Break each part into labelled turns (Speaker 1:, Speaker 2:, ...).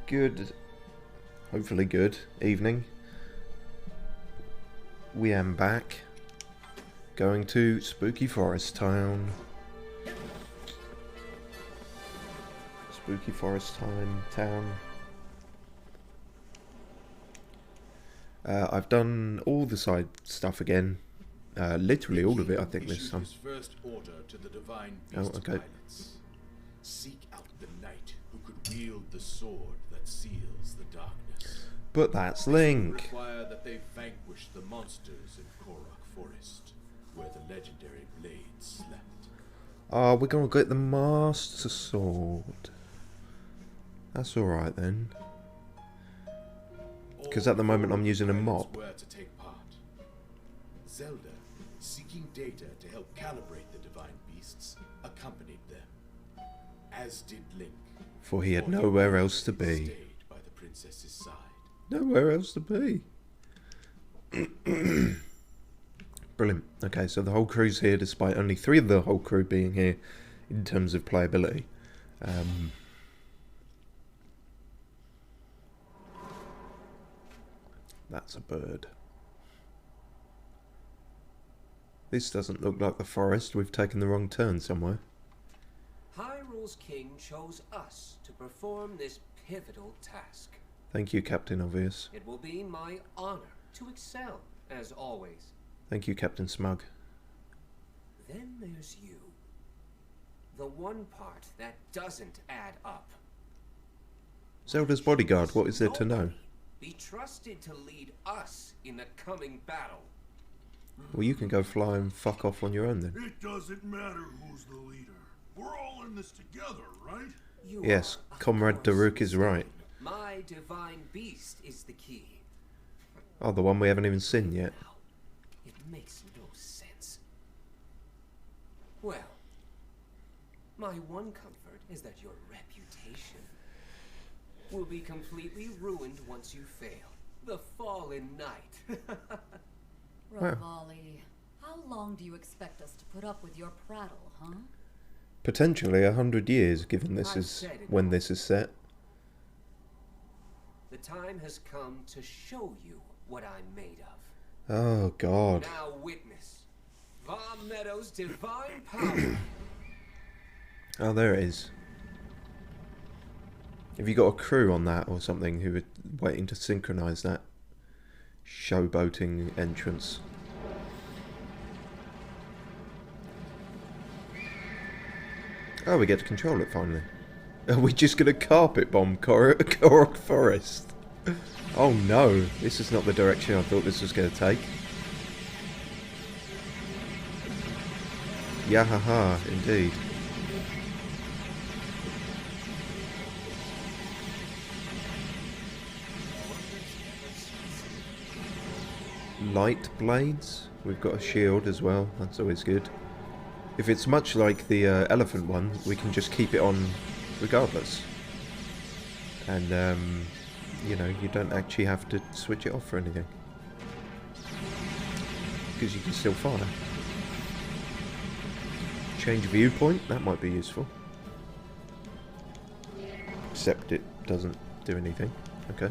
Speaker 1: Good, hopefully good evening. We am back, going to Spooky Forest Town. Spooky Forest Town. I've done all the side stuff again. Literally all of it, I think, this time.
Speaker 2: First order to the divine
Speaker 1: beast okay.
Speaker 2: Seek out the knight who could wield the sword that seals the darkness.
Speaker 1: But that's Link.
Speaker 2: Require that they vanquish the monsters in Korok Forest, where the legendary blade slept.
Speaker 1: Oh, we're gonna get the Master Sword. That's alright then. Because at the moment I'm using a mop.
Speaker 2: Where to take part. Zelda, seeking data to help calibrate the divine beasts, accompanied them. As did Link.
Speaker 1: For he had nowhere else to be.
Speaker 2: Stayed by the princess's side.
Speaker 1: Nowhere else to be. Brilliant. Okay, so the whole crew's here, despite only 3 of the whole crew being here in terms of playability. That's a bird. This doesn't look like the forest. We've taken the wrong turn somewhere.
Speaker 3: Hyrule's king chose us to perform this pivotal task.
Speaker 1: Thank you, Captain Obvious.
Speaker 3: It will be my honor to excel, as always.
Speaker 1: Thank you, Captain Smug.
Speaker 3: Then there's you. The one part that doesn't add up.
Speaker 1: Zelda's bodyguard, what is there to know?
Speaker 3: Be trusted to lead us in the coming battle.
Speaker 1: Well, you can go fly and fuck off on your own then.
Speaker 4: It doesn't matter who's the leader. We're all in this together, right?
Speaker 1: Yes, Comrade Daruk is right.
Speaker 3: My divine beast is the key.
Speaker 1: Oh, the one we haven't even seen yet.
Speaker 3: It makes no sense. Well, my one comfort is that your reputation will be completely ruined once you fail. The fallen knight.
Speaker 5: Revali, how long do you expect us to put up with your prattle, huh?
Speaker 1: Potentially 100 years, given this is when this is set.
Speaker 3: The time has come to show you what I'm made of.
Speaker 1: Oh God.
Speaker 3: Now witness Vom Meadow's divine power.
Speaker 1: Oh, there it is. Have you got a crew on that or something who are waiting to synchronise that showboating entrance? Oh, we get to control it finally. Are we just going to carpet bomb Korok Forest? Oh no, this is not the direction I thought this was going to take. Yahaha, indeed. Light blades. We've got a shield as well. That's always good. If it's much like the elephant one, we can just keep it on regardless. And, you know, you don't actually have to switch it off for anything. Because you can still fire. Change viewpoint, that might be useful. Except it doesn't do anything. Okay.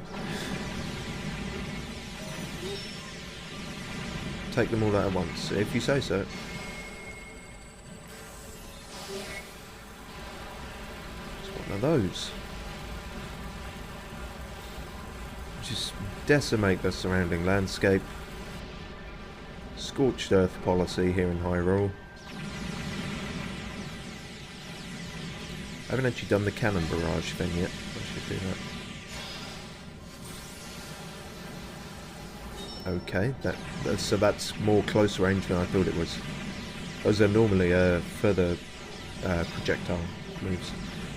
Speaker 1: Take them all out at once, if you say so. It's one of those. Just decimate the surrounding landscape. Scorched earth policy here in Hyrule. I haven't actually done the cannon barrage thing yet. I should do that. Okay, so that's more close range than I thought it was. Those are normally further projectile moves.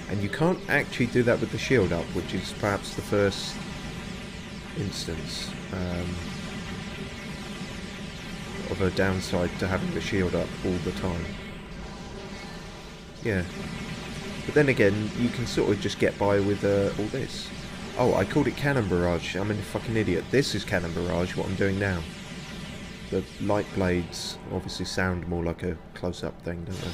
Speaker 1: And you can't actually do that with the shield up, which is perhaps the first instance of a downside to having the shield up all the time. Yeah. But then again, you can sort of just get by with all this. Oh, I called it Cannon Barrage. I'm a fucking idiot. This is Cannon Barrage, what I'm doing now. The light blades obviously sound more like a close-up thing, don't they?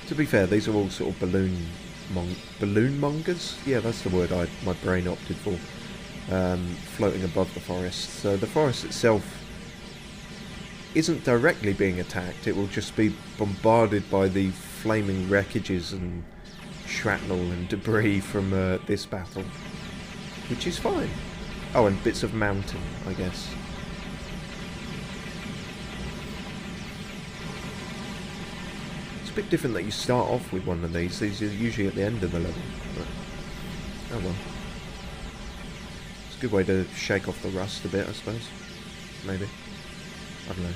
Speaker 1: To be fair, these are all sort of balloon mongers. Yeah, that's the word my brain opted for. Floating above the forest. So the forest itself isn't directly being attacked. It will just be bombarded by the flaming wreckages and shrapnel and debris from this battle, which is fine. Oh, and bits of mountain, I guess. It's a bit different that you start off with one of these. These are usually at the end of the level. But, oh well. It's a good way to shake off the rust a bit, I suppose. Maybe. I don't know.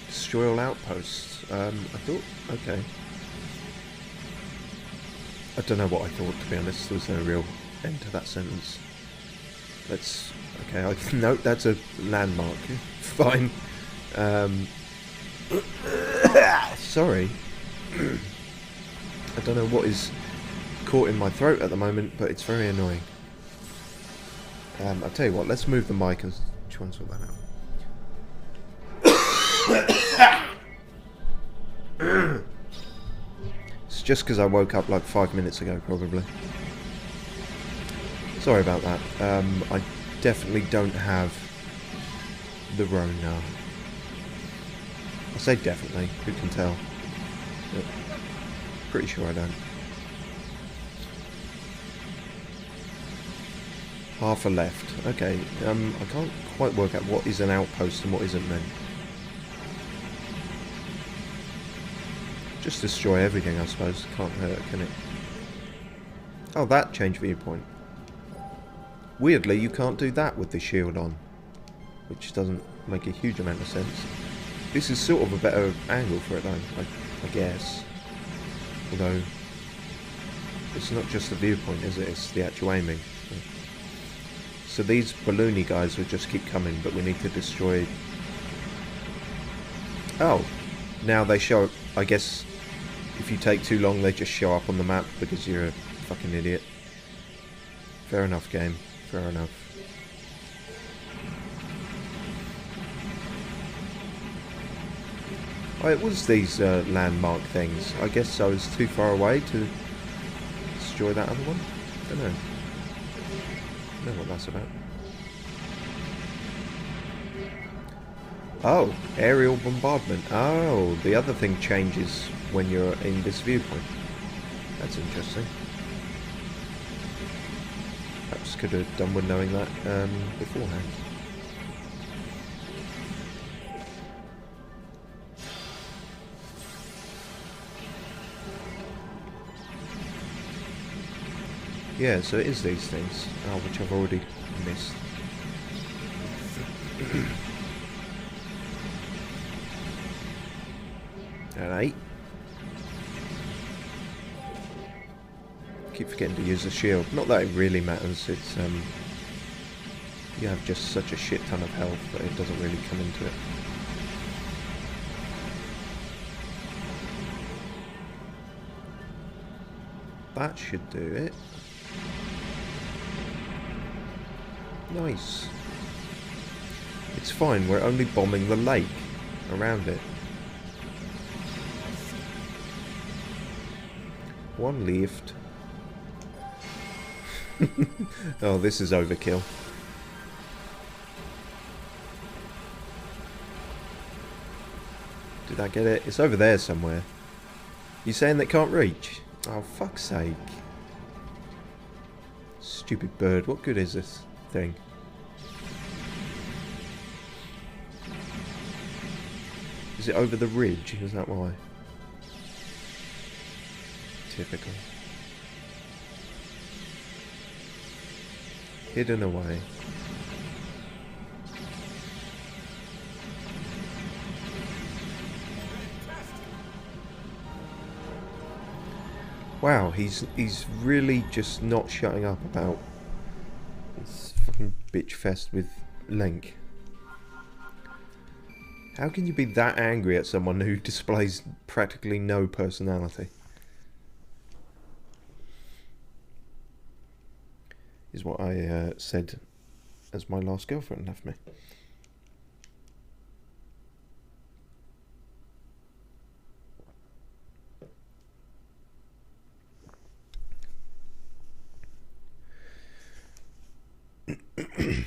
Speaker 1: Destroy all outposts. I thought... Okay. I don't know what I thought, to be honest. There was no real end to that sentence. Let's... Okay, no, that's a landmark. Fine. Sorry. I don't know what is caught in my throat at the moment, but it's very annoying. I'll tell you what, let's move the mic and try and sort that out. It's just because I woke up like 5 minutes ago, probably. Sorry about that. I definitely don't have the Rona. I say definitely, who can tell? But pretty sure I don't. Half a left. Okay, I can't quite work out what is an outpost and what isn't then. Just destroy everything, I suppose. Can't hurt, can it? Oh, that changed viewpoint. Weirdly, you can't do that with the shield on, which doesn't make a huge amount of sense. This is sort of a better angle for it though, I guess. Although, it's not just the viewpoint, is it? It's the actual aiming. So these balloony guys will just keep coming, but we need to destroy... Oh, now they show... I guess if you take too long, they just show up on the map because you're a fucking idiot. Fair enough, game. Fair enough. Oh, it was these landmark things. I guess I was too far away to destroy that other one. Don't know. Don't know what that's about. Oh, aerial bombardment. Oh, the other thing changes when you're in this viewpoint. That's interesting. Perhaps could have done with knowing that beforehand. Yeah, so it is these things, which I've already missed. Alright. Keep forgetting to use the shield. Not that it really matters, it's you have just such a shit ton of health that it doesn't really come into it. That should do it. Nice. It's fine, we're only bombing the lake around it. One left. Oh, this is overkill. Did I get it? It's over there somewhere. You saying they can't reach? Oh, fuck's sake. Stupid bird. What good is this thing? Is it over the ridge? Is that why? Typical. Hidden away. Wow, he's really just not shutting up about this fucking bitch fest with Link. How can you be that angry at someone who displays practically no personality? Is what I said as my last girlfriend left me. Ooh.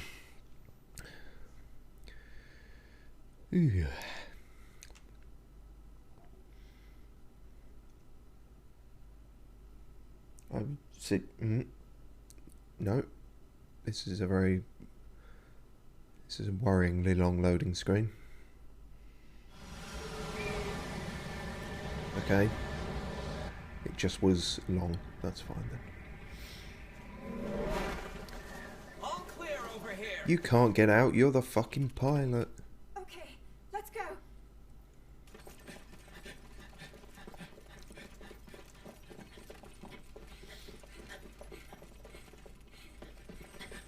Speaker 1: I see. No, this is a worryingly long loading screen. Okay, it just was long. That's fine then.
Speaker 3: All clear over here.
Speaker 1: You can't get out. You're the fucking pilot.
Speaker 5: Okay, let's go.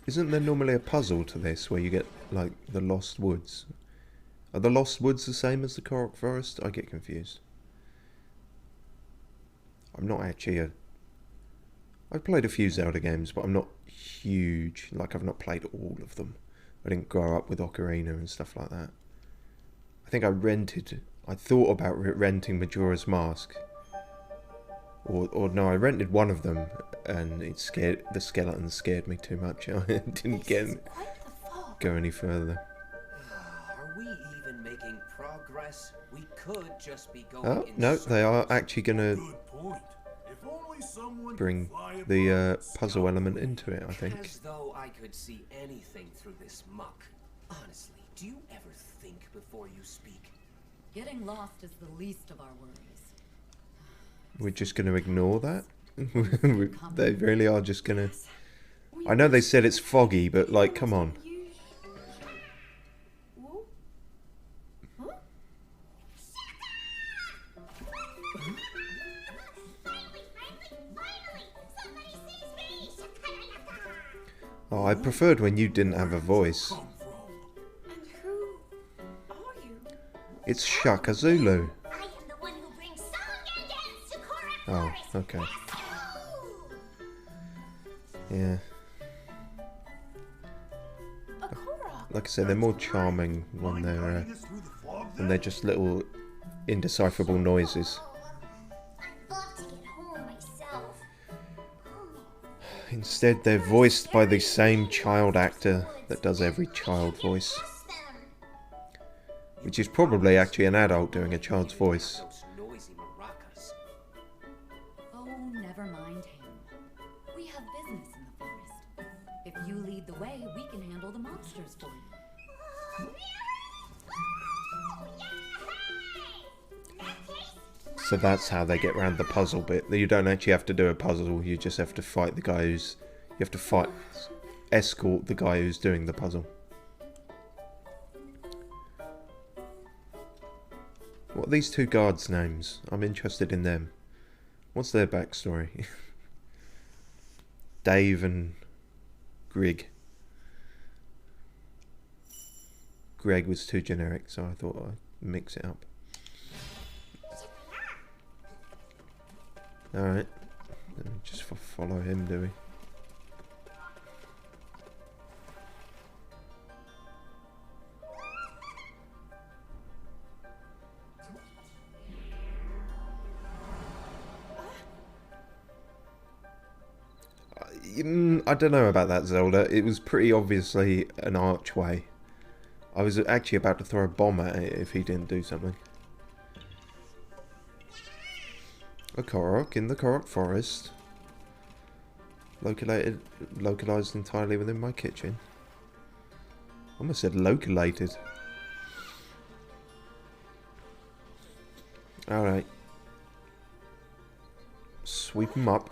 Speaker 1: Isn't there normally a puzzle to this where you get, like, the Lost Woods? Are the Lost Woods the same as the Korok Forest? I get confused. I'm not actually I've played a few Zelda games, but I'm not huge. Like, I've not played all of them. I didn't grow up with Ocarina and stuff like that. I think I thought about renting Majora's Mask. Or no, I rented one of them, and the skeletons scared me too much. I didn't go any further.
Speaker 3: Are we even making progress? We could just be going
Speaker 1: Oh,
Speaker 3: in
Speaker 1: no, they are actually going to
Speaker 4: Good point. If only someone
Speaker 1: bring
Speaker 4: could fly
Speaker 1: the
Speaker 4: above
Speaker 1: puzzle element into it, I think.
Speaker 3: As though I could see anything through this muck. Honestly, do you ever think before you speak?
Speaker 5: Getting lost is the least of our worries.
Speaker 1: We're just going to ignore that? They really are just going to... I know they said it's foggy, but, like, come on. Oh, I preferred when you didn't have a voice.
Speaker 4: come from.
Speaker 5: And who are you?
Speaker 1: It's Shaka Zulu.
Speaker 6: I am the one who brings song and dance to Korok
Speaker 1: Oh,
Speaker 6: Forest.
Speaker 1: okay.
Speaker 6: Let's go!
Speaker 1: Yeah.
Speaker 5: A Korok.
Speaker 1: Like I said, they're more charming when
Speaker 4: Mind
Speaker 1: they're
Speaker 4: guiding us through the fog
Speaker 1: when
Speaker 4: then?
Speaker 1: they're just little indecipherable noises.
Speaker 6: I'd love to get home myself.
Speaker 1: Instead, they're voiced by the same child actor that does every child voice,
Speaker 6: Trust them.
Speaker 1: which is probably actually an adult doing a child's voice.
Speaker 3: Those noisy maracas.
Speaker 5: Oh, never mind him. We have business in the forest. If you lead the way, we can handle the monsters for you.
Speaker 1: So that's how they get around the puzzle bit. You don't actually have to do a puzzle, you just have to fight the guy who's... You have to escort the guy who's doing the puzzle. What are these two guards' names? I'm interested in them. What's their backstory? Dave and Grig. Greg was too generic, so I thought I'd mix it up. Alright. Let me just follow him, do we? I don't know about that, Zelda. It was pretty obviously an archway. I was actually about to throw a bomb at it if he didn't do something. A Korok in the Korok Forest. Localized entirely within my kitchen. Almost said localated. Alright. Sweep them up.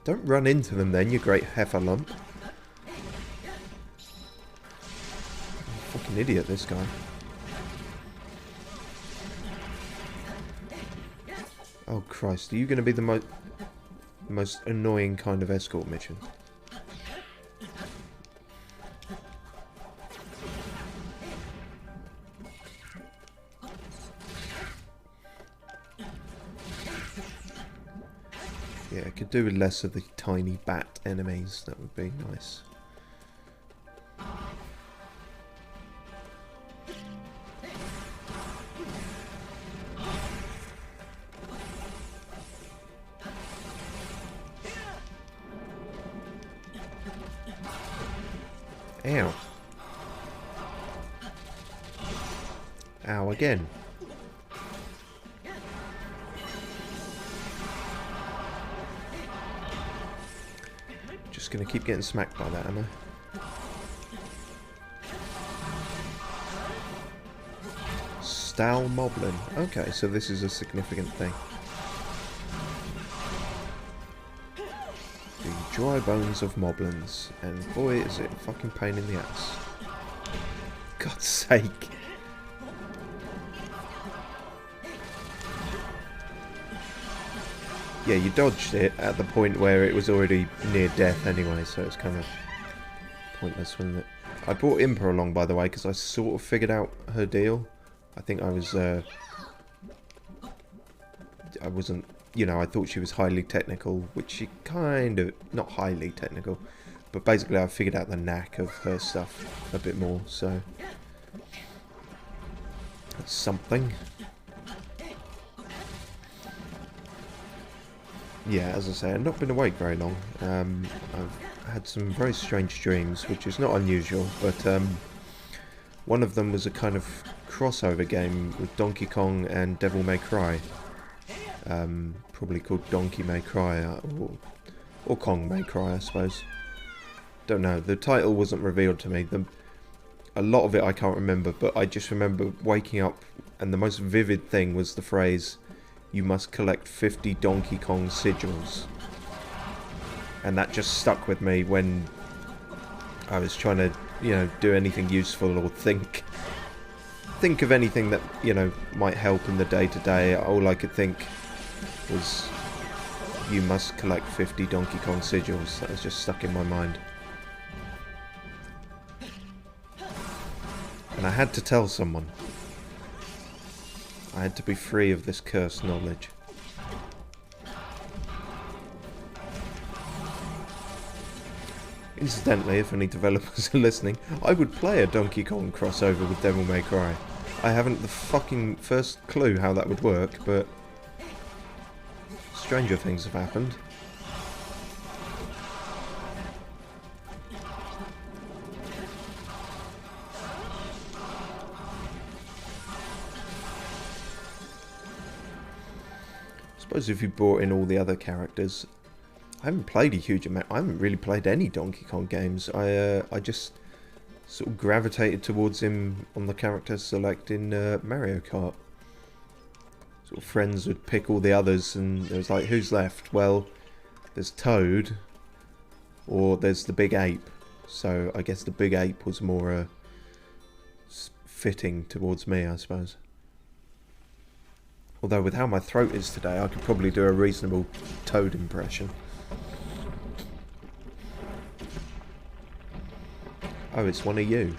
Speaker 1: Don't run into them then, you great heifer lump. Fucking idiot, this guy. Oh Christ, are you going to be the most annoying kind of escort mission? Yeah, I could do with less of the tiny bat enemies, that would be nice. Ow. Ow again. Just gonna keep getting smacked by that, am I? Stal Moblin. Okay, so this is a significant thing. The dry bones of Moblins. And boy, is it a fucking pain in the ass. God's sake. Yeah, you dodged it at the point where it was already near death anyway, so it's kind of pointless, wasn't it? I brought Impa along, by the way, because I sort of figured out her deal. I think I was, I wasn't, you know, I thought she was highly technical, which she kind of, not highly technical, but basically I figured out the knack of her stuff a bit more, so that's something. Yeah, as I say, I've not been awake very long. I've had some very strange dreams, which is not unusual, but one of them was a kind of crossover game with Donkey Kong and Devil May Cry. Probably called Donkey May Cry, or Kong May Cry, I suppose. Don't know, the title wasn't revealed to me. A lot of it I can't remember, but I just remember waking up and the most vivid thing was the phrase, "You must collect 50 Donkey Kong sigils." And that just stuck with me when I was trying to, you know, do anything useful or think of anything that, you know, might help in the day-to-day. All I could think was, you must collect 50 Donkey Kong sigils. That was just stuck in my mind. And I had to tell someone. I had to be free of this cursed knowledge. Incidentally, if any developers are listening, I would play a Donkey Kong crossover with Devil May Cry. I haven't the fucking first clue how that would work, but stranger things have happened. I suppose if you brought in all the other characters, I haven't played a huge amount. I haven't really played any Donkey Kong games. I just sort of gravitated towards him on the character select in Mario Kart. Sort of friends would pick all the others, and it was like, who's left? Well, there's Toad, or there's the Big Ape. So I guess the Big Ape was more fitting towards me, I suppose. Although with how my throat is today, I could probably do a reasonable Toad impression. Oh, it's one of you.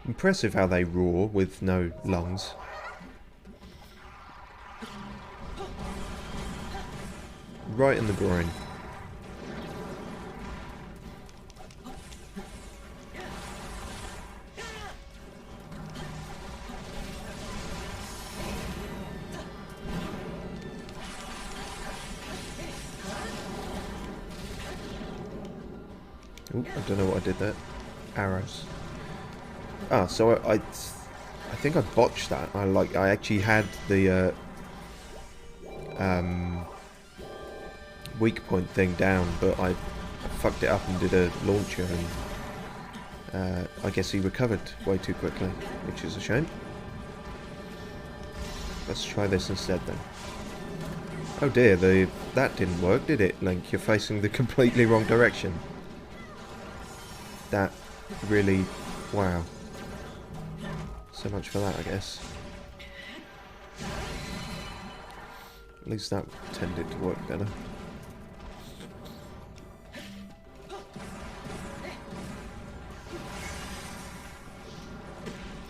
Speaker 1: Impressive how they roar with no lungs. Right in the groin. Ooh, I don't know what I did there. Arrows. Ah, so I think I botched that. I actually had the weak point thing down, but I fucked it up and did a launcher, and I guess he recovered way too quickly, which is a shame. Let's try this instead then. Oh dear, that didn't work, did it, Link? You're facing the completely wrong direction. That really... wow. So much for that, I guess. At least that tended to work better.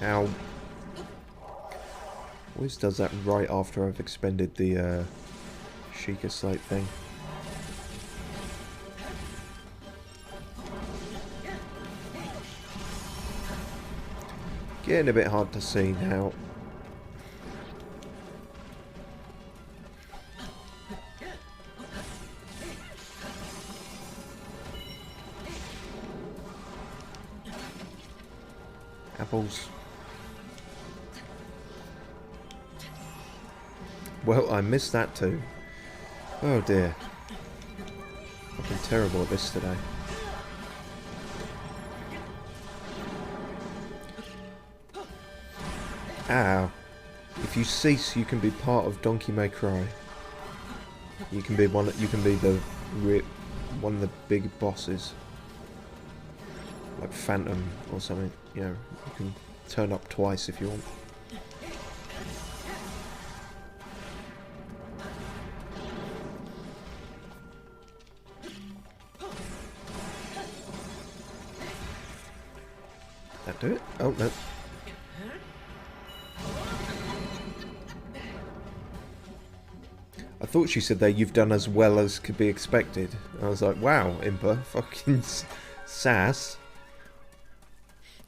Speaker 1: Ow. Always does that right after I've expended the Sheikah Sight thing. Getting a bit hard to see now. Pulse. Well, I missed that too. Oh dear. I've been terrible at this today. Ow. If you cease, you can be part of Donkey May Cry. You can be one. You can be one of the big bosses, like Phantom or something. You know, you can turn up twice if you want. That do it? Oh no. I thought she said there, you've done as well as could be expected. I was like, wow, Impa, fucking sass.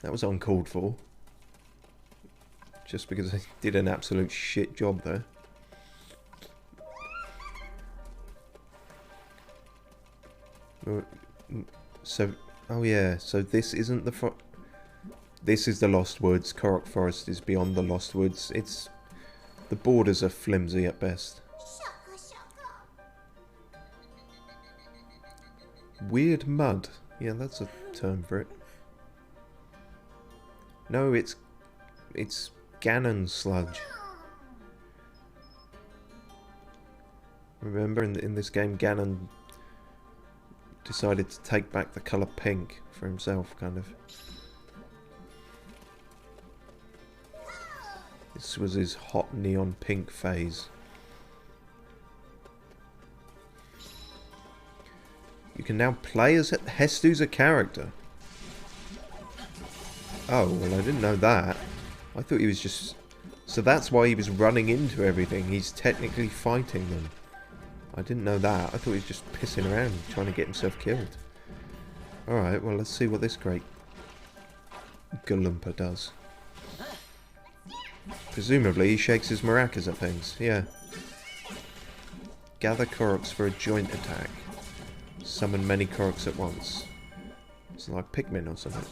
Speaker 1: That was uncalled for. Just because I did an absolute shit job there. So, oh yeah, so this isn't the this is the Lost Woods. Korok Forest is beyond the Lost Woods. It's... the borders are flimsy at best. Weird mud. Yeah, that's a term for it. No, it's Ganon sludge. Remember in this game, Ganon decided to take back the colour pink for himself, kind of. This was his hot neon pink phase. You can now play as Hestu's a character. Oh, well, I didn't know that. I thought he was just... so that's why he was running into everything. He's technically fighting them. I didn't know that. I thought he was just pissing around, trying to get himself killed. Alright, well, let's see what this great Galumpa does. Presumably, he shakes his maracas at things. Yeah. Gather Koroks for a joint attack. Summon many Koroks at once. It's like Pikmin or something.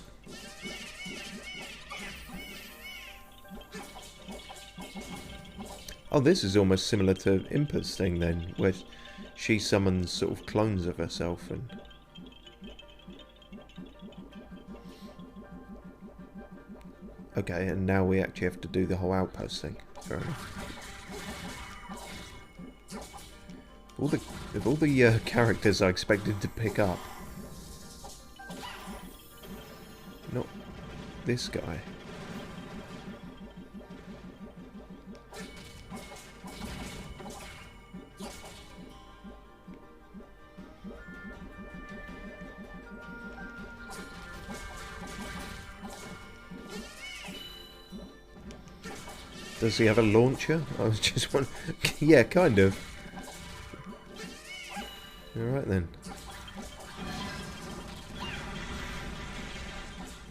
Speaker 1: Oh, this is almost similar to Impa's thing then, where she summons sort of clones of herself and... okay, and now we actually have to do the whole outpost thing. Fair enough. Of all the characters I expected to pick up, not this guy. Does he have a launcher? I was just wondering. Yeah, kind of. Alright then.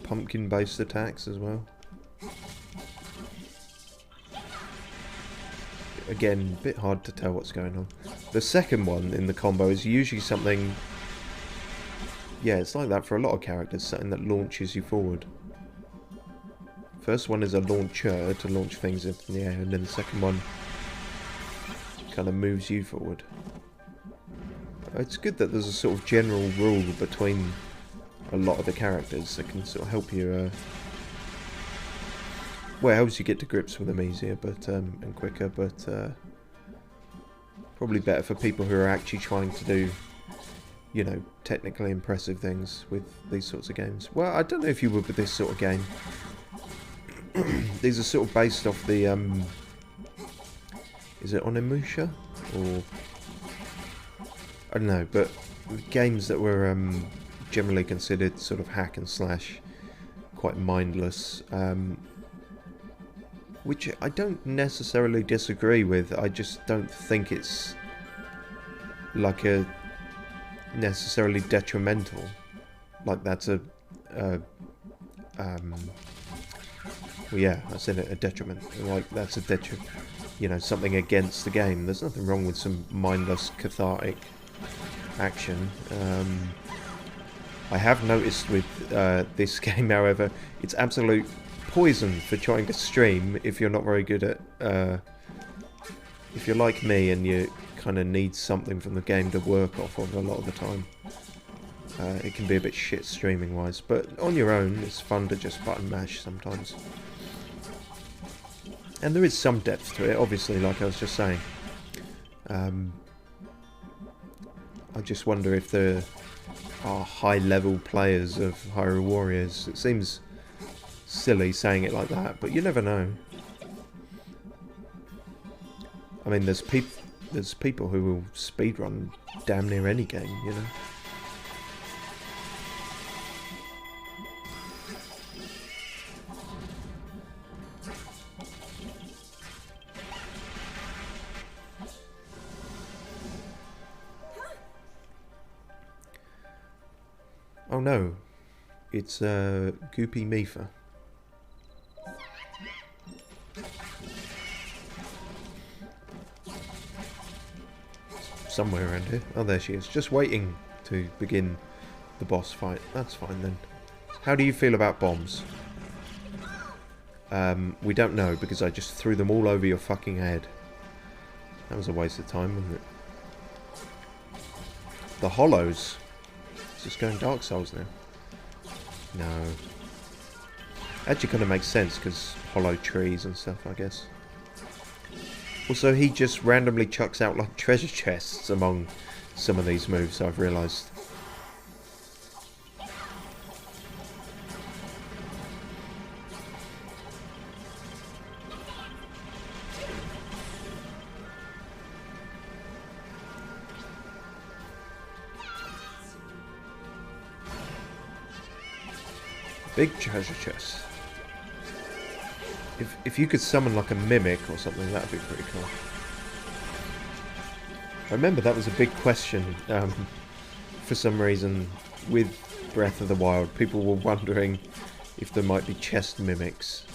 Speaker 1: Pumpkin-based attacks as well. Again, a bit hard to tell what's going on. The second one in the combo is usually something... yeah, it's like that for a lot of characters, something that launches you forward. First one is a launcher to launch things into the air, and then the second one kind of moves you forward. It's good that there's a sort of general rule between a lot of the characters that can sort of help you, well, helps you get to grips with them easier, but and quicker, but probably better for people who are actually trying to do, you know, technically impressive things with these sorts of games. Well, I don't know if you would with this sort of game. These are sort of based off the, is it Onimusha? Or... I don't know, but games that were generally considered sort of hack and slash, quite mindless, which I don't necessarily disagree with. I just don't think it's like a necessarily detrimental. Like that's a well, yeah, I said it, a detriment. Like that's a you know, something against the game. There's nothing wrong with some mindless, cathartic action. I have noticed with this game, however, it's absolute poison for trying to stream if you're not very good at... if you're like me and you kind of need something from the game to work off of a lot of the time. It can be a bit shit streaming wise, but on your own it's fun to just button mash sometimes. And there is some depth to it, obviously, like I was just saying. I just wonder if there are high level players of Hyrule Warriors. It seems silly saying it like that, but you never know. I mean, there's people who will speedrun damn near any game, you know. Oh no, it's Goopy Mifa. Somewhere around here. Oh, there she is. Just waiting to begin the boss fight. That's fine then. How do you feel about bombs? We don't know because I just threw them all over your fucking head. That was a waste of time, wasn't it? The hollows. Just going Dark Souls now. No. Actually kind of makes sense because hollow trees and stuff, I guess. Also, he just randomly chucks out like treasure chests among some of these moves, I've realised. Big treasure chest. If you could summon like a mimic or something, that'd be pretty cool. I remember that was a big question for some reason with Breath of the Wild. People were wondering if there might be chest mimics.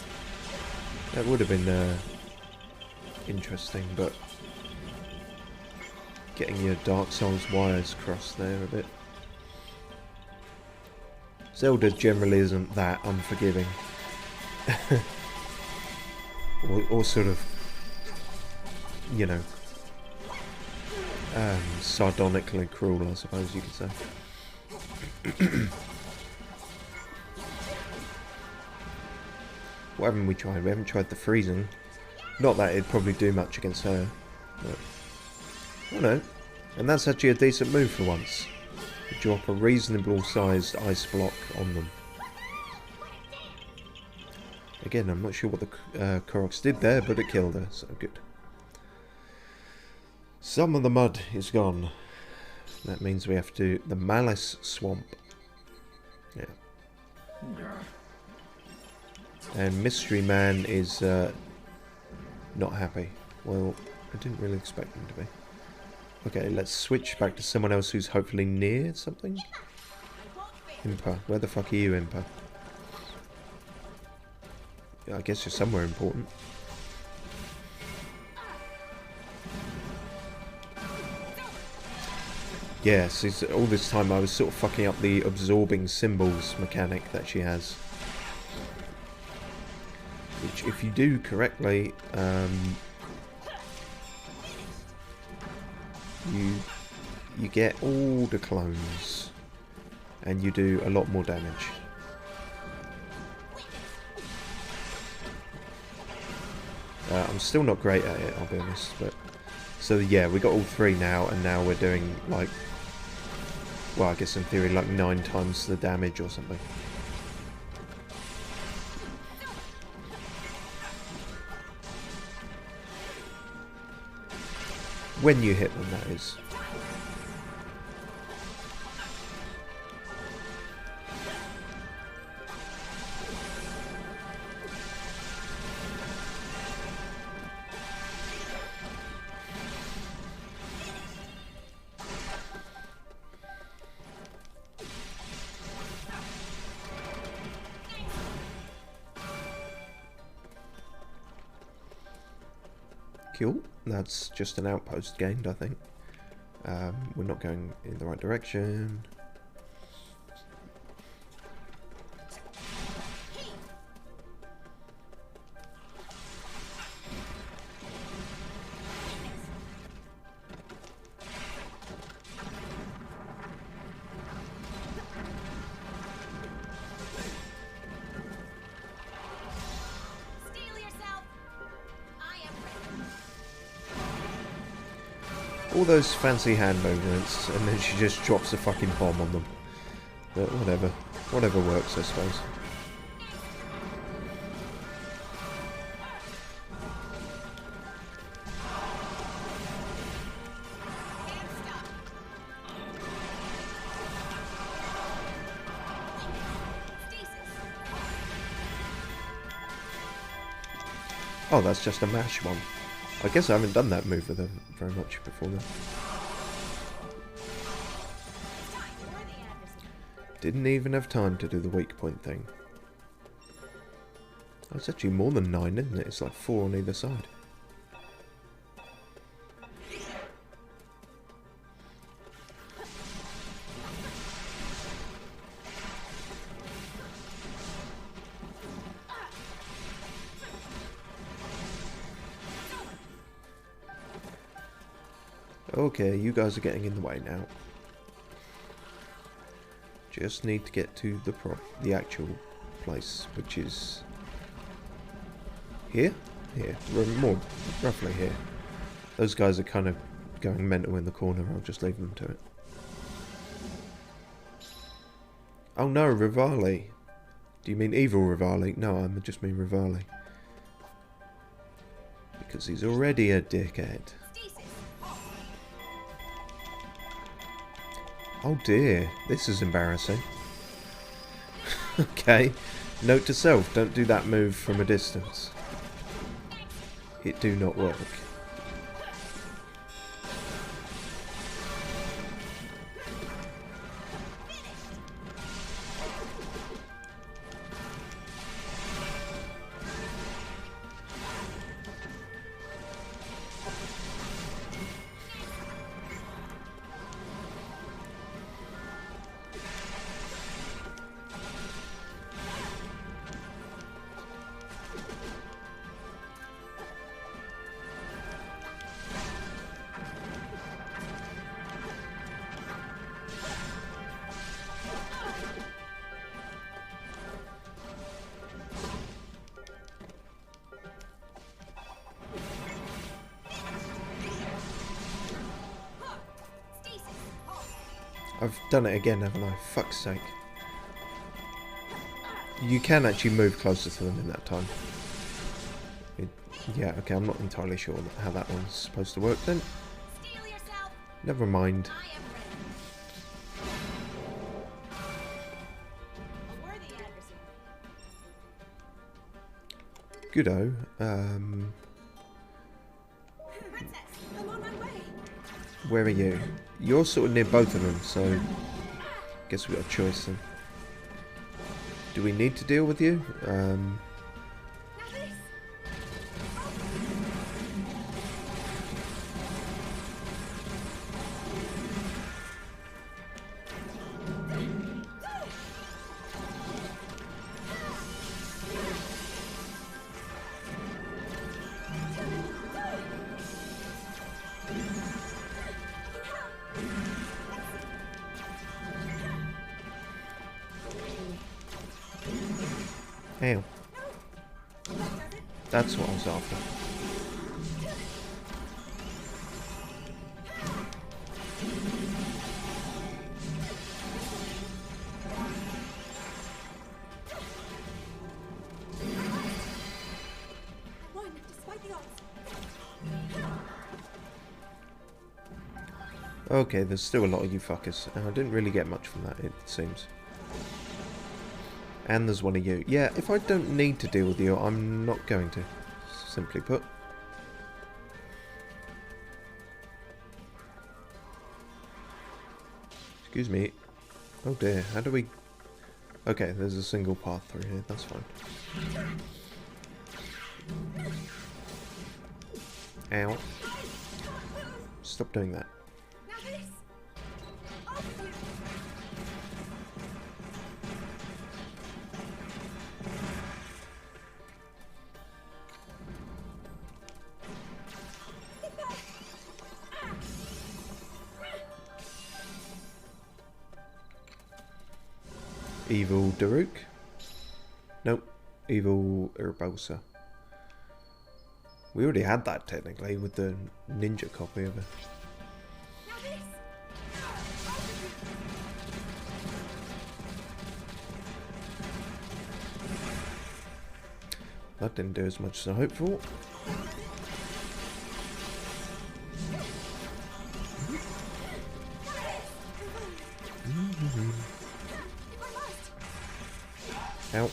Speaker 1: That would have been interesting, but getting your Dark Souls wires crossed there a bit. Zelda generally isn't that unforgiving. or sort of, you know, sardonically cruel, I suppose you could say. What haven't we tried? We haven't tried the freezing. Not that it'd probably do much against her, but I don't know. And that's actually a decent move for once. Drop a reasonable sized ice block on them. Again, I'm not sure what the Koroks did there, but it killed her, so good. Some of the mud is gone. That means we have to do the Malice Swamp. Yeah. And Mystery Man is not happy. Well, I didn't really expect him to be. Okay, let's switch back to someone else who's hopefully near something. Impa. Where the fuck are you, Impa? Yeah, I guess you're somewhere important. Yes, all this time I was sort of fucking up the absorbing symbols mechanic that she has. Which, if you do correctly, you get all the clones, and you do a lot more damage. I'm still not great at it, I'll be honest, but so yeah, we got all three now, and now we're doing like, well, I guess in theory like 9 times the damage or something. When you hit them, that is. Cool. That's just an outpost gained, I think. We're not going in the right direction. all those fancy hand movements, and then she just drops a fucking bomb on them. But whatever. Whatever works, I suppose. Oh, that's just a mash one. I guess I haven't done that move with her very much before then. Didn't even have time to do the weak point thing. Oh, it's actually more than 9, isn't it? It's like 4 on either side. Okay, you guys are getting in the way now. Just need to get to the actual place, which is here? Here. More roughly here. Those guys are kind of going mental in the corner. I'll just leave them to it. Oh no, Revali. Do you mean evil Revali? No, I just mean Revali. Because he's already a dickhead. Oh dear, this is embarrassing. Okay, note to self, don't do that move from a distance. It do not work. I've done it again, haven't I? Fuck's sake. You can actually move closer to them in that time. Yeah, okay, I'm not entirely sure how that one's supposed to work then. Never mind. Goodo. Where are you? You're sort of near both of them, so guess we've got a choice then. Do we need to deal with you? Ow. That's what I was after. Okay, there's still a lot of you fuckers. I didn't really get much from that, it seems. And there's one of you. Yeah, if I don't need to deal with you, I'm not going to. Simply put. Excuse me. Oh dear, how do we... Okay, there's a single path through here, that's fine. Ow. Stop doing that. Evil Daruk? Nope. Evil Bossa. We already had that technically with the ninja copy of it. That didn't do as much as I hoped for. Ow.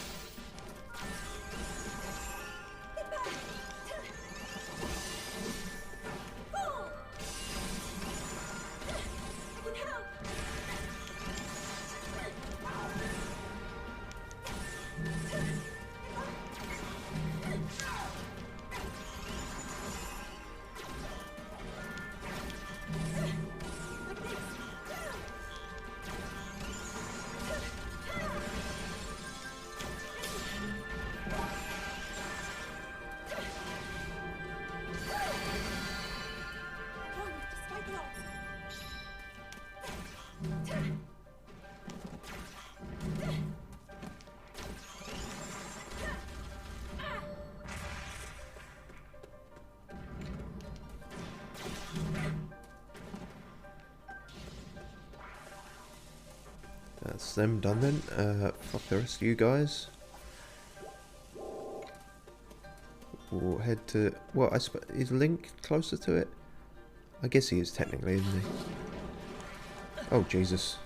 Speaker 1: That's them done then. Fuck the rest of you guys. We'll head to... Well, I suppose... Is Link closer to it? I guess he is technically, isn't he? Oh, Jesus.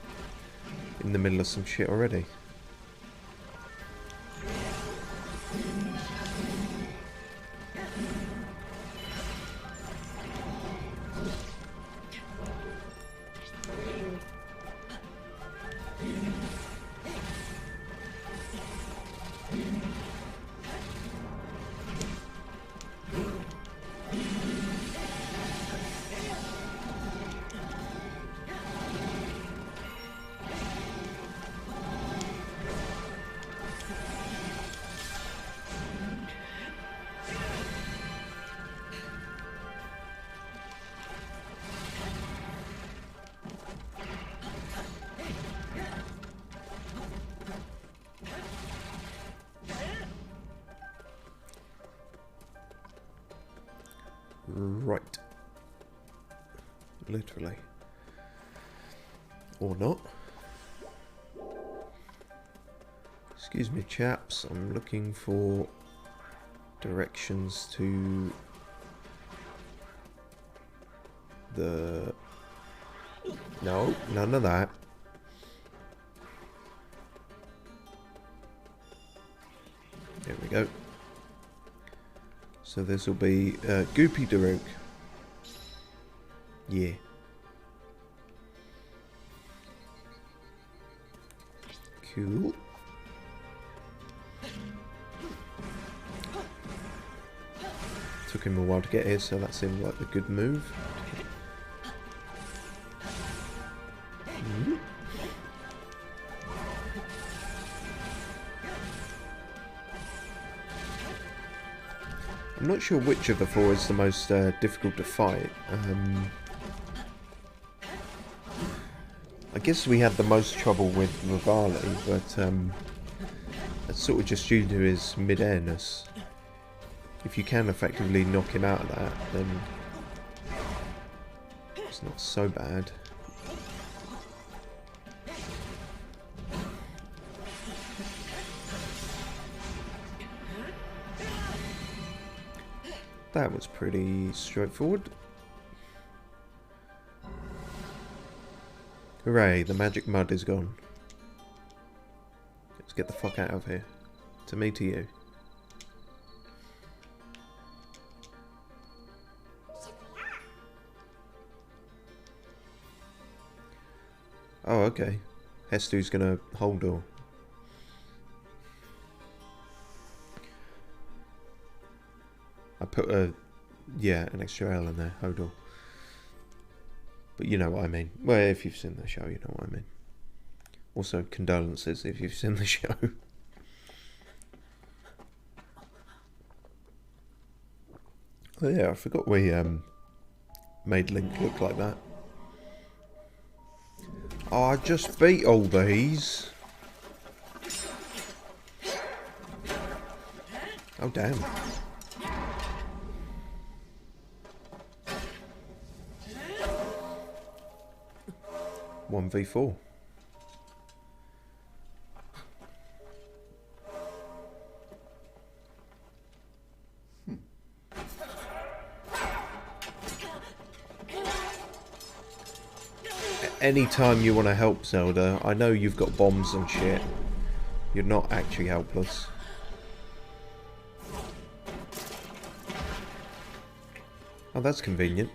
Speaker 1: In the middle of some shit already. Right. Literally. Or not. Excuse me, chaps. I'm looking for directions to the... No, none of that. There we go. So this will be Goopy Daruk. Yeah. Cool. Took him a while to get here, so that seemed like a good move. I'm not sure which of the four is the most difficult to fight. I guess we had the most trouble with Revali, but that's sort of just due to his mid-airness. If you can effectively knock him out of that, then it's not so bad. That was pretty straightforward. Hooray, the magic mud is gone. Let's get the fuck out of here. To me, to you. Oh, okay. Hestu's gonna hold door. I put an extra L in there, Hodor. But you know what I mean. Well, if you've seen the show, you know what I mean. Also, condolences if you've seen the show. Oh yeah, I forgot we made Link look like that. Oh, I just beat all these. Oh, damn. 1v4. anytime you want to help Zelda, I know you've got bombs and shit. You're not actually helpless. Oh, that's convenient.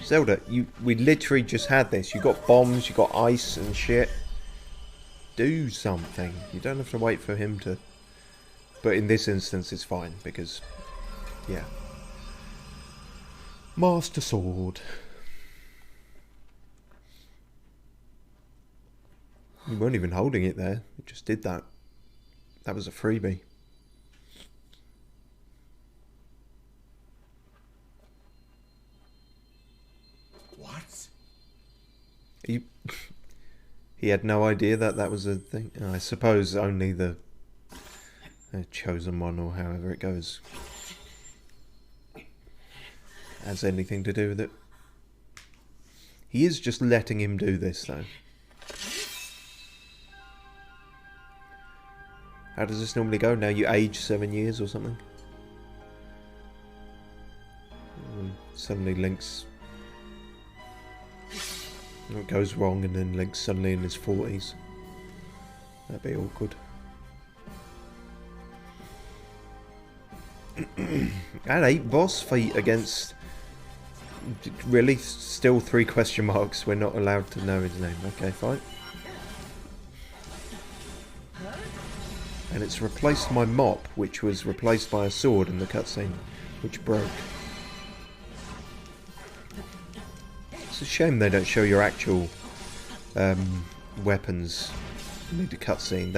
Speaker 1: Zelda, we literally just had this. You got bombs, you got ice and shit. Do something. You don't have to wait for him to... But in this instance, it's fine, because... Yeah. Master Sword. You weren't even holding it there. You just did that. That was a freebie.
Speaker 2: What?
Speaker 1: He had no idea that that was a thing. I suppose only the chosen one, or however it goes, has anything to do with it. He is just letting him do this, though. How does this normally go? Now you age 7 years or something? Suddenly Link's... It goes wrong and then Link's suddenly in his 40s. That'd be awkward. And 8 boss fight against... Really? Still 3 question marks. We're not allowed to know his name. Okay, fine. And it's replaced my mop, which was replaced by a sword in the cutscene, which broke. It's a shame they don't show your actual weapons in the cutscene.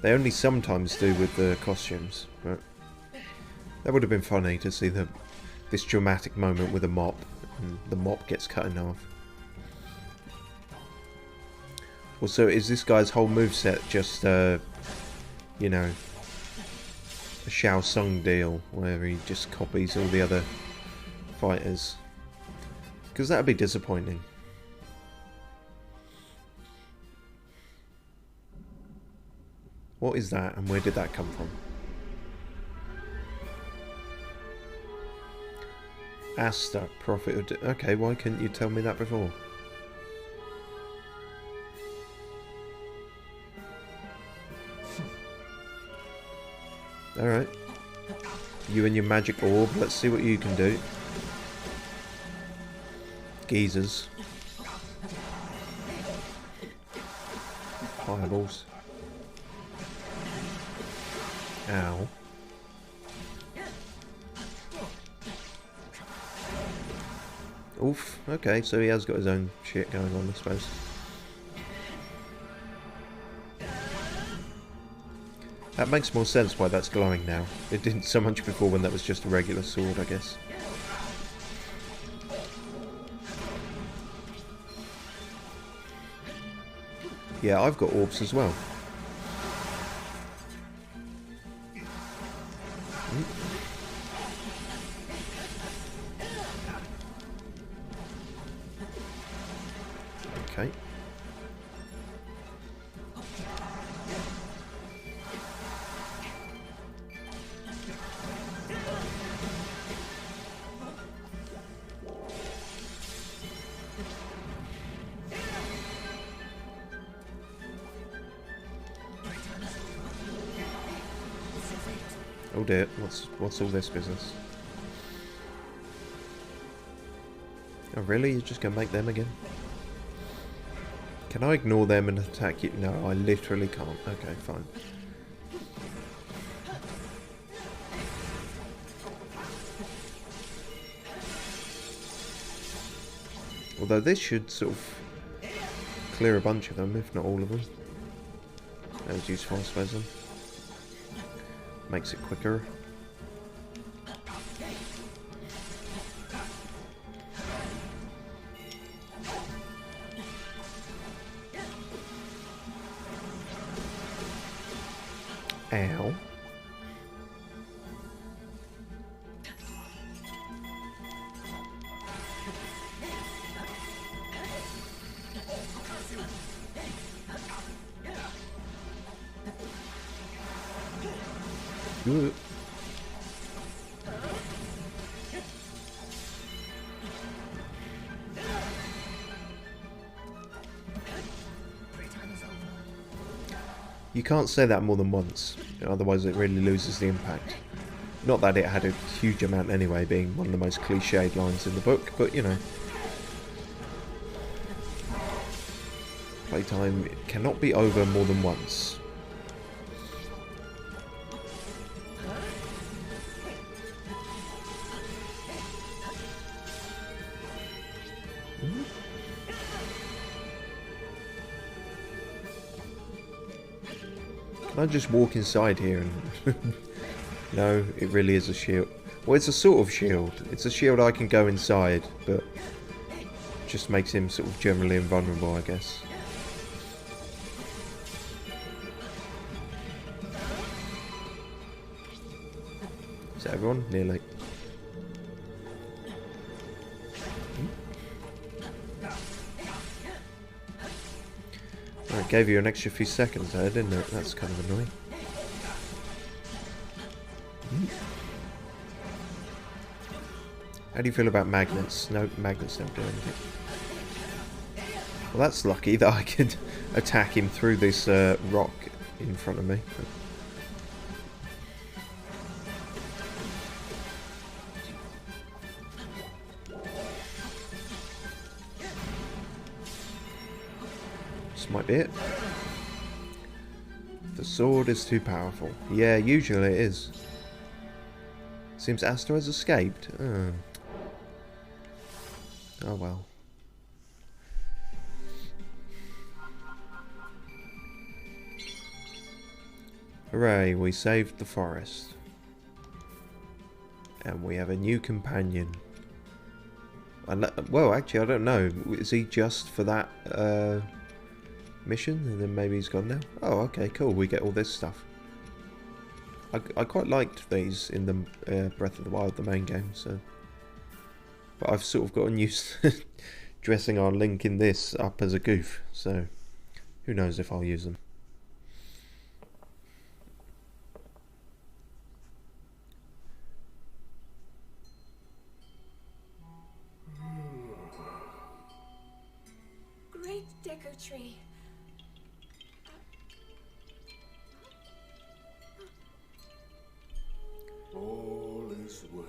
Speaker 1: They only sometimes do with the costumes, but that would have been funny to see this dramatic moment with a mop, and the mop gets cut in half. Also, is this guy's whole moveset just you know, a Shao Tsung deal, where he just copies all the other fighters? Because that would be disappointing. What is that, and where did that come from? Asta, Prophet of... Okay, why couldn't you tell me that before? Alright. You and your magic orb, let's see what you can do. Geezers. Fireballs. Ow. Oof, okay, so he has got his own shit going on, I suppose. That makes more sense why that's glowing now. It didn't so much before when that was just a regular sword, I guess. Yeah, I've got orbs as well. Okay. Oh dear, what's all this business? Oh really? You're just gonna make them again? Can I ignore them and attack you? No, I literally can't. Okay, fine. Although this should sort of clear a bunch of them, if not all of them. That was useful, I suppose, then. Makes it quicker. Ow. Ugh. You can't say that more than once, otherwise it really loses the impact. Not that it had a huge amount anyway, being one of the most cliched lines in the book, but you know. Playtime cannot be over more than once. Can I just walk inside here and... No, it really is a shield. Well, it's a sort of shield. It's a shield I can go inside, but... just makes him sort of generally invulnerable, I guess. Is that everyone? Nearly. It gave you an extra few seconds there, didn't it? That's kind of annoying. How do you feel about magnets? No, magnets don't do anything. Well, that's lucky that I could attack him through this rock in front of me. This might be it. The sword is too powerful. Yeah, usually it is. Seems Asta has escaped. Oh, oh well. Hooray, we saved the forest. And we have a new companion. Well, actually, I don't know. Is he just for that mission? And then maybe he's gone now? Oh, okay, cool. We get all this stuff. I quite liked these in the Breath of the Wild, the main game, so... But I've sort of gotten used to dressing our Link in this up as a goof, so... Who knows if I'll use them.
Speaker 6: Great Deku Tree.
Speaker 2: All is well.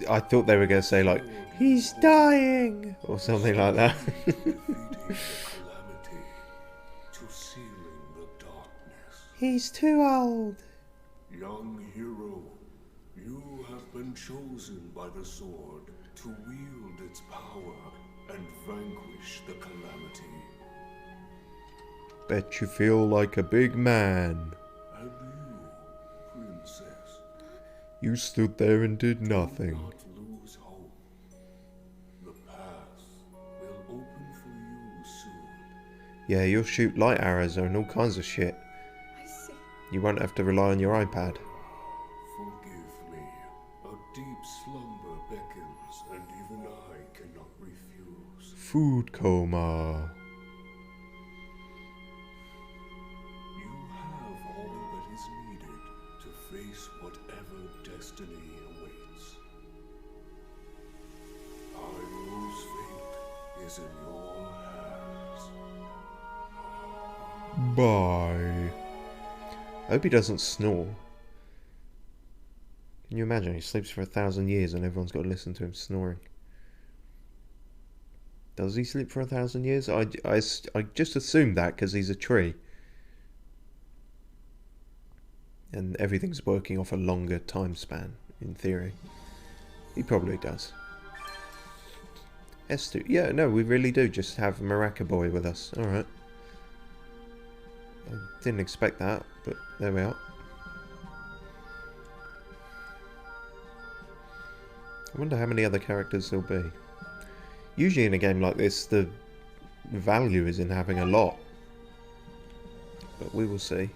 Speaker 1: I thought they were going to say, like, he's dying! Or something like that.
Speaker 2: Defeating the Calamity to sealing the darkness.
Speaker 1: He's too old.
Speaker 2: Young hero, you have been chosen by the sword to wield its power and vanquish the Calamity.
Speaker 1: Bet you feel like a big man.
Speaker 2: And you, princess,
Speaker 1: You stood there and did
Speaker 2: do
Speaker 1: nothing.
Speaker 2: not lose hope. The path will open for you soon.
Speaker 1: Yeah, you'll shoot light arrows and all kinds of shit.
Speaker 6: I see.
Speaker 1: You won't have to rely on your iPad.
Speaker 2: Forgive me. A deep slumber beckons, and even I cannot refuse.
Speaker 1: Food coma.
Speaker 2: You have all that is needed to face whatever destiny awaits. Hyrule's fate is in your hands.
Speaker 1: Bye. I hope he doesn't snore. Can you imagine? He sleeps for 1,000 years and everyone's got to listen to him snoring. Does he sleep for 1,000 years? I just assumed that because he's a tree. And everything's working off a longer time span, in theory. He probably does. S2. Yeah, no, we really do just have Maraca Boy with us. Alright. I didn't expect that, but there we are. I wonder how many other characters there'll be. Usually in a game like this, the value is in having a lot. But we will see.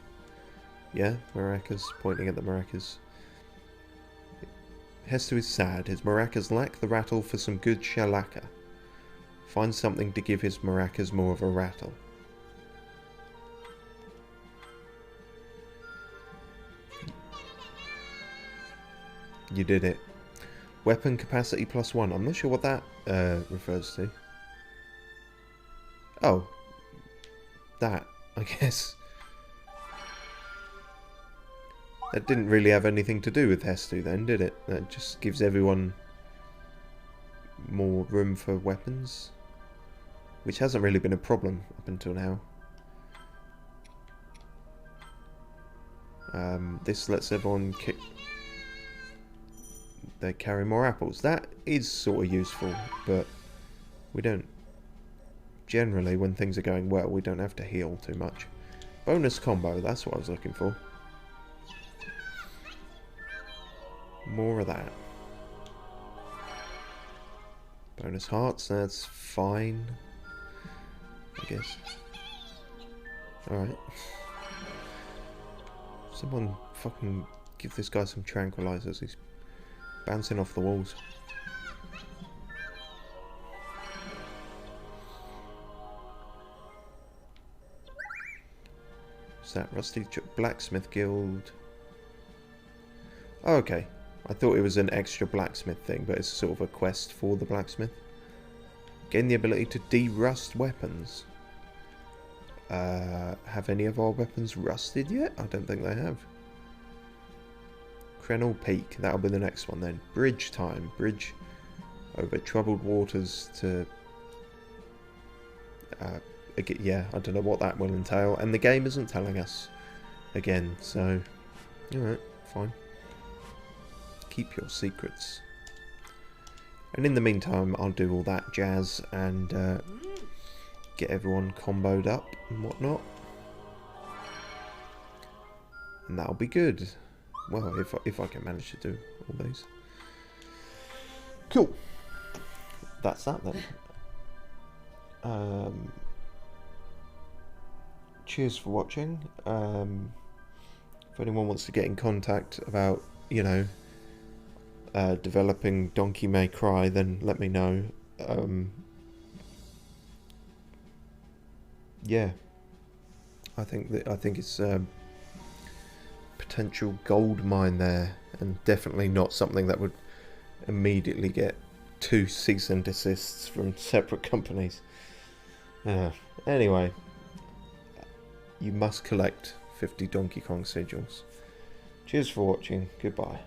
Speaker 1: Yeah, maracas, pointing at the maracas. Hestu is sad. His maracas lack the rattle for some good shalaka. Find something to give his maracas more of a rattle. You did it. Weapon capacity +1. I'm not sure what that refers to. Oh. That, I guess. That didn't really have anything to do with Hestu then, did it? That just gives everyone more room for weapons. Which hasn't really been a problem up until now. This lets everyone kick... They carry more apples. That is sort of useful, but we don't... Generally, when things are going well, we don't have to heal too much. Bonus combo, that's what I was looking for. More of that. Bonus hearts, that's fine. I guess. Alright. Someone fucking give this guy some tranquilizers. He's bouncing off the walls. What's that? Rusty Blacksmith Guild. Oh, okay. I thought it was an extra blacksmith thing, but it's sort of a quest for the blacksmith. Gain the ability to de-rust weapons. Have any of our weapons rusted yet? I don't think they have. Krenel Peak, that'll be the next one then. Bridge time. Bridge over troubled waters to... yeah, I don't know what that will entail. And the game isn't telling us again, so... Alright, fine. Keep your secrets. And in the meantime, I'll do all that jazz and get everyone comboed up and whatnot. And that'll be good. Well, if I can manage to do all these. Cool. That's that then. Cheers for watching. If anyone wants to get in contact about, you know, developing Donkey May Cry, then let me know. Yeah, I think it's potential gold mine there, and definitely not something that would immediately get 2 cease and desists from separate companies. Anyway, you must collect 50 Donkey Kong sigils. Cheers for watching. Goodbye.